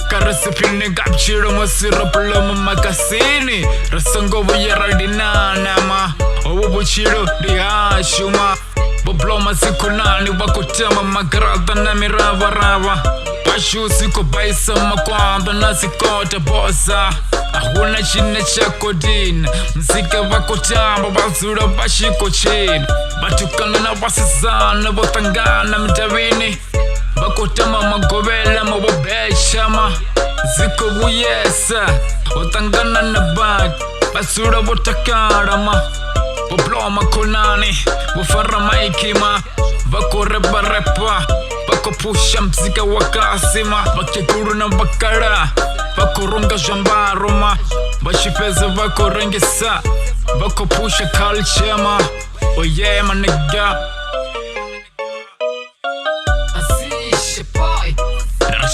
Karasipini Vhutshilo masirapula makasini rasango vuyeraldinana ma Vhutshilo dihashuma Bobloma sikunani wakutama magarata na miravarava Pashu siko baisa makwanda na sikota bosa Ahuna chine chako dini Mzika wakutamba wazura bashiko chini Batukana na wasizana Botangana mtawini Bakutama magobela mawabeshama Ziko buyesa Botangana na bak Basura botakarama Bobloma konani Bofara maikima Bako repa repa Bako pusha mzika wakasima Bakekuru na bakara Bako runga jambaroma Bashipeza bako rengisa Bako pusha culture Oh yeah my nigga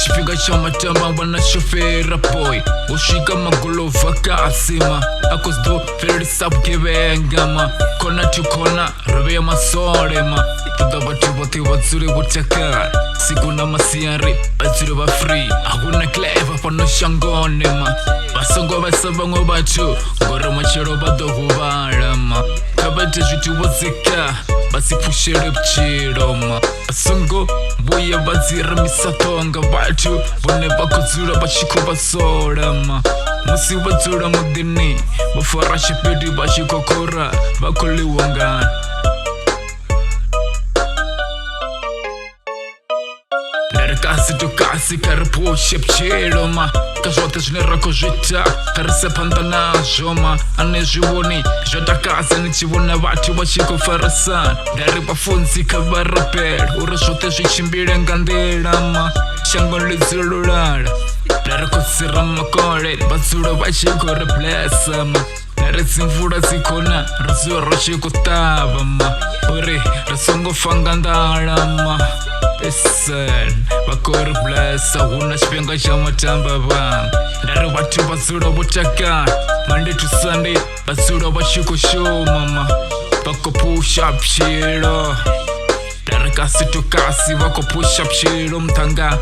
Shifiga chama tamba wana shofera boy Ushika magolo vakasima Akosdo feri sabu kevengama Kona tu kona rebe masorema Tuda batu bati watsuri wutaka Siku na masiari batsuri ba free Aguna clever pano shangonema Basongo basabango batu Goro machero badogu barama Kabate jutu wazika Basi pushere Vhutshilo Basongo buya bazira misatonga batu Bone bakozura bashiko basora Musi bazura mudini Bafara shipidi bashiko kora Bakoli wangana Kasi to kasi karpushe Vhutshilo Kajote jnera kojita Karse pandana joma Ane jiwoni Jota kaza ni chiwona watu wachiko farasan Dari bafunzi kabarapel Urajote jichimbire ngandira Shango lizulurara Dari kosira makore Bazura wachiko replesa Dari zimvura zikona Razura shiko tava Uri rasongo fangandara Listen, bakore blessa Huna shipenga chama tamba bang Dari watu bazura butaka Monday to Sunday Bazura bashiko show mama Bako push up Vhutshilo Dari kasi to kasi Bako push up Vhutshilo mtanga